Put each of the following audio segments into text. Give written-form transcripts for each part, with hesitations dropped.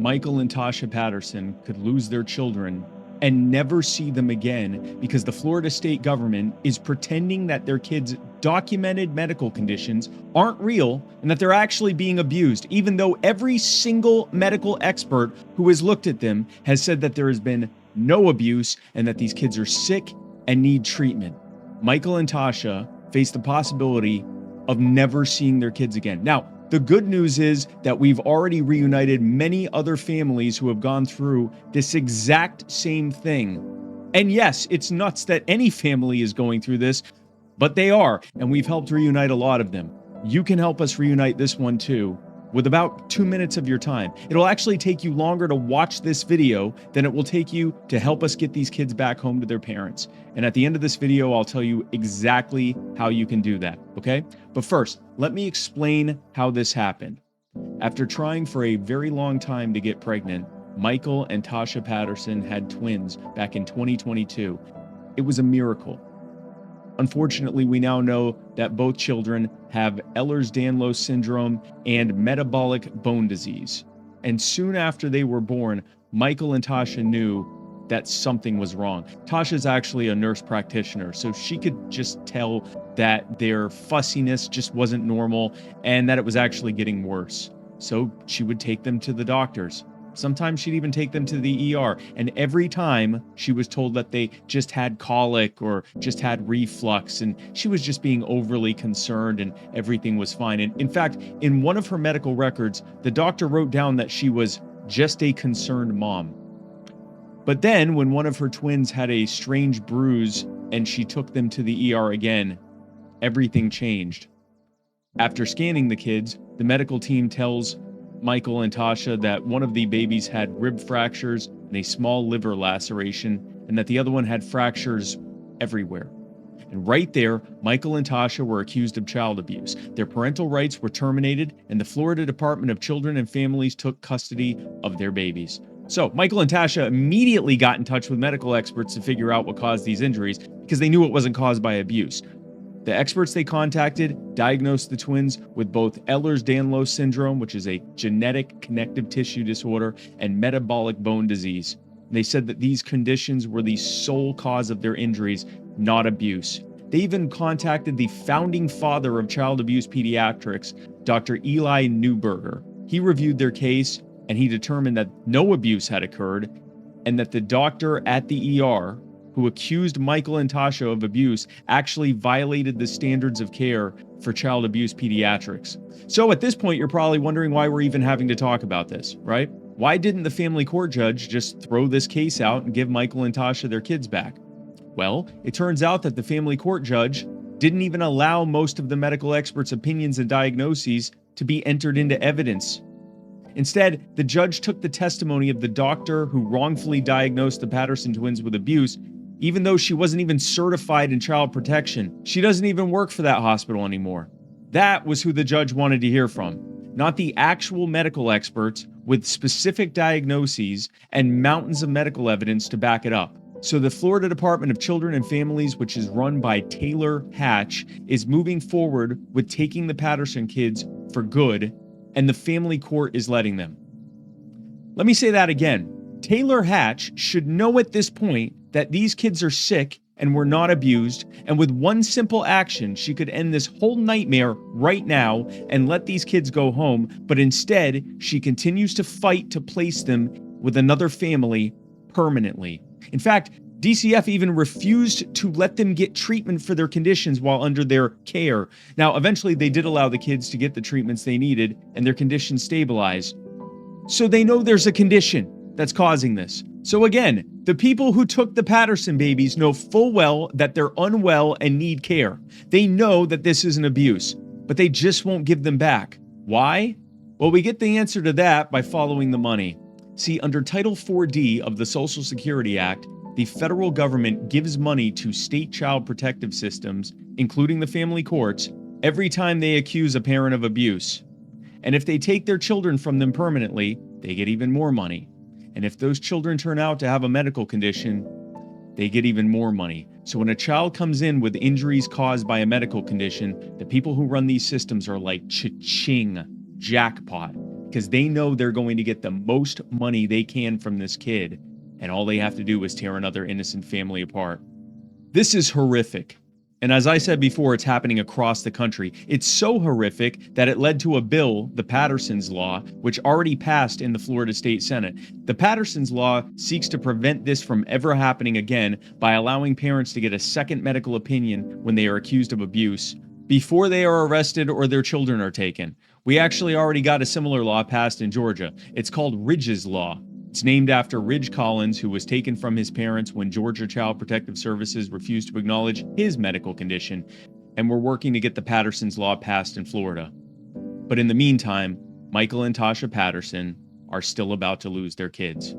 Michael and Tasha Patterson could lose their children and never see them again because the Florida state government is pretending that their kids' documented medical conditions aren't real and that they're actually being abused, even though every single medical expert who has looked at them has said that there has been no abuse and that these kids are sick and need treatment. Michael and Tasha face the possibility of never seeing their kids again. Now, the good news is that we've already reunited many other families who have gone through this exact same thing. And yes, it's nuts that any family is going through this, but they are, and we've helped reunite a lot of them. You can help us reunite this one too, with about 2 minutes of your time. It'll actually take you longer to watch this video than it will take you to help us get these kids back home to their parents. And at the end of this video, I'll tell you exactly how you can do that, okay? But first, let me explain how this happened. After trying for a very long time to get pregnant, Michael and Tasha Patterson had twins back in 2022. It was a miracle. Unfortunately, we now know that both children have Ehlers-Danlos syndrome and metabolic bone disease. And soon after they were born, Michael and Tasha knew that something was wrong. Tasha's actually a nurse practitioner, so she could just tell that their fussiness just wasn't normal and that it was actually getting worse. So she would take them to the doctors. Sometimes she'd even take them to the ER, and every time she was told that they just had colic or just had reflux, and she was just being overly concerned and everything was fine. And in fact, in one of her medical records, the doctor wrote down that she was just a concerned mom. But then when one of her twins had a strange bruise and she took them to the ER again, everything changed. After scanning the kids, the medical team tells Michael and Tasha that one of the babies had rib fractures and a small liver laceration, and that the other one had fractures everywhere. And right there, Michael and Tasha were accused of child abuse. Their parental rights were terminated, and the Florida Department of Children and Families took custody of their babies. So Michael and Tasha immediately got in touch with medical experts to figure out what caused these injuries because they knew it wasn't caused by abuse. The experts they contacted diagnosed the twins with both Ehlers-Danlos syndrome, which is a genetic connective tissue disorder, and metabolic bone disease. They said that these conditions were the sole cause of their injuries, not abuse. They even contacted the founding father of child abuse pediatrics, Dr. Eli Neuberger. He reviewed their case, and he determined that no abuse had occurred, and that the doctor at the ER who accused Michael and Tasha of abuse actually violated the standards of care for child abuse pediatrics. So at this point, you're probably wondering why we're even having to talk about this, right? Why didn't the family court judge just throw this case out and give Michael and Tasha their kids back? Well, it turns out that the family court judge didn't even allow most of the medical experts' opinions and diagnoses to be entered into evidence. Instead, the judge took the testimony of the doctor who wrongfully diagnosed the Patterson twins with abuse, even though she wasn't even certified in child protection. She doesn't even work for that hospital anymore. That was who the judge wanted to hear from, not the actual medical experts with specific diagnoses and mountains of medical evidence to back it up. So the Florida Department of Children and Families, which is run by Taylor Hatch, is moving forward with taking the Patterson kids for good, and the family court is letting them. Let me say that again. Taylor Hatch should know at this point that these kids are sick and were not abused, and with one simple action, she could end this whole nightmare right now and let these kids go home, but instead, she continues to fight to place them with another family permanently. In fact, DCF even refused to let them get treatment for their conditions while under their care. Now, eventually, they did allow the kids to get the treatments they needed, and their conditions stabilized. So they know there's a condition that's causing this. So again, the people who took the Patterson babies know full well that they're unwell and need care. They know that this is an abuse, but they just won't give them back. Why? Well, we get the answer to that by following the money. See, under Title 4D of the Social Security Act, the federal government gives money to state child protective systems, including the family courts, every time they accuse a parent of abuse. And if they take their children from them permanently, they get even more money. And if those children turn out to have a medical condition, they get even more money. So when a child comes in with injuries caused by a medical condition, the people who run these systems are like cha-ching, jackpot. because they know they're going to get the most money they can from this kid, and all they have to do is tear another innocent family apart. This is horrific. And as I said before, it's happening across the country. It's so horrific that it led to a bill, the Patterson's Law, which already passed in the Florida State Senate. The Patterson's Law seeks to prevent this from ever happening again by allowing parents to get a second medical opinion when they are accused of abuse before they are arrested or their children are taken. We actually already got a similar law passed in Georgia. It's called Ridge's Law. It's named after Ridge Collins, who was taken from his parents when Georgia Child Protective Services refused to acknowledge his medical condition, and we're working to get the Patterson's Law passed in Florida. But in the meantime, Michael and Tasha Patterson are still about to lose their kids.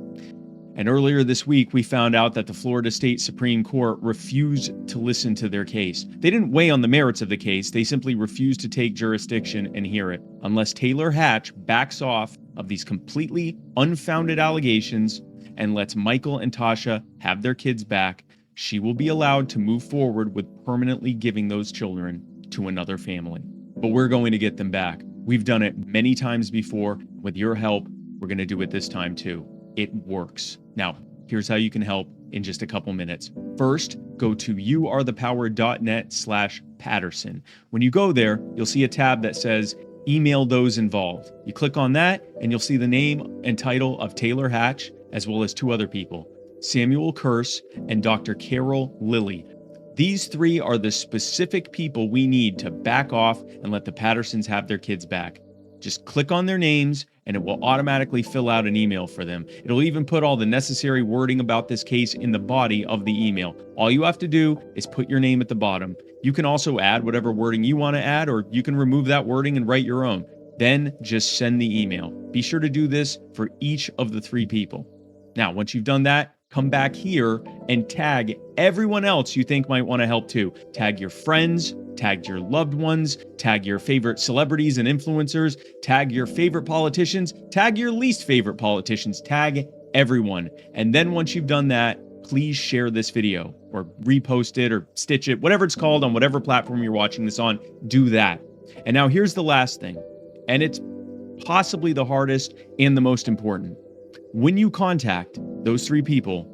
And earlier this week, we found out that the Florida State Supreme Court refused to listen to their case. They didn't weigh on the merits of the case, they simply refused to take jurisdiction and hear it, unless Taylor Hatch backs off of these completely unfounded allegations and lets Michael and Tasha have their kids back. She will be allowed to move forward with permanently giving those children to another family. But we're going to get them back. We've done it many times before. With your help, we're going to do it this time too. It works. Now, here's how you can help in just a couple minutes. First, go to youarethepower.net/Patterson. When you go there, you'll see a tab that says email those involved. You click on that and you'll see the name and title of Taylor Hatch, as well as two other people, Samuel Curse and Dr. Carol Lilly. These three are the specific people we need to back off and let the Pattersons have their kids back. Just click on their names and it will automatically fill out an email for them. It'll even put all the necessary wording about this case in the body of the email. All you have to do is put your name at the bottom. You can also add whatever wording you want to add, or you can remove that wording and write your own. Then just send the email. Be sure to do this for each of the three people. Now, once you've done that, come back here and tag everyone else you think might want to help too. Tag your friends, tag your loved ones, tag your favorite celebrities and influencers, tag your favorite politicians, tag your least favorite politicians, tag everyone. And then once you've done that, please share this video or repost it or stitch it, whatever it's called on whatever platform you're watching this on, do that. And now here's the last thing, and it's possibly the hardest and the most important. When you contact those three people,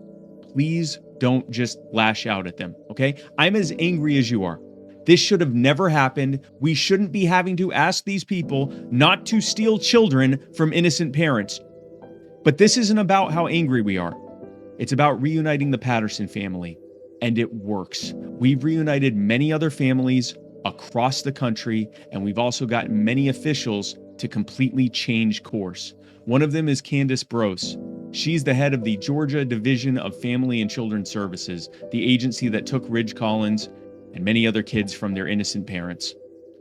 please don't just lash out at them, okay? I'm as angry as you are. This should have never happened. We shouldn't be having to ask these people not to steal children from innocent parents. But this isn't about how angry we are. It's about reuniting the Patterson family, and it works. We've reunited many other families across the country, and we've also gotten many officials to completely change course. One of them is Candace Brose. She's the head of the Georgia Division of Family and Children's Services, the agency that took Ridge Collins and many other kids from their innocent parents.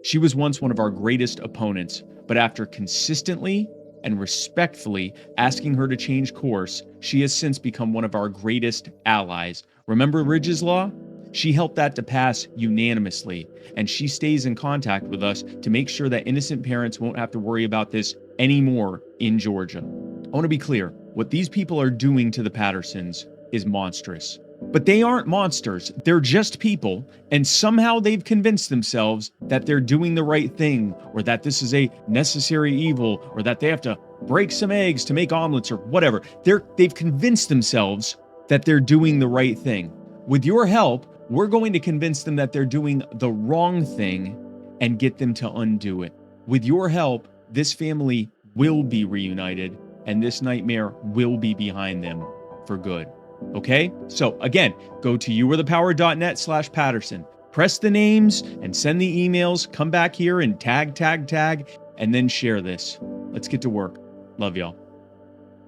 She was once one of our greatest opponents, but after consistently and respectfully asking her to change course, she has since become one of our greatest allies. Remember Ridge's Law? She helped that to pass unanimously, and she stays in contact with us to make sure that innocent parents won't have to worry about this anymore in Georgia. I want to be clear, what these people are doing to the Pattersons is monstrous. But they aren't monsters, they're just people, and somehow they've convinced themselves that they're doing the right thing, or that this is a necessary evil, or that they have to break some eggs to make omelets or whatever. They've convinced themselves that they're doing the right thing. With your help, we're going to convince them that they're doing the wrong thing and get them to undo it. With your help, this family will be reunited, and this nightmare will be behind them for good. Okay? So again, go to youarethepower.net/Patterson. Press the names and send the emails. Come back here and tag, and then share this. Let's get to work. Love y'all.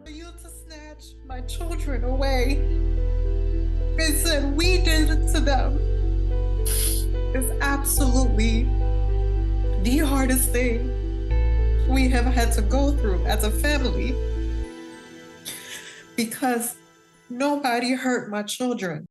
For you to snatch my children away and said we did it to them is absolutely the hardest thing we have had to go through as a family, because nobody hurt my children.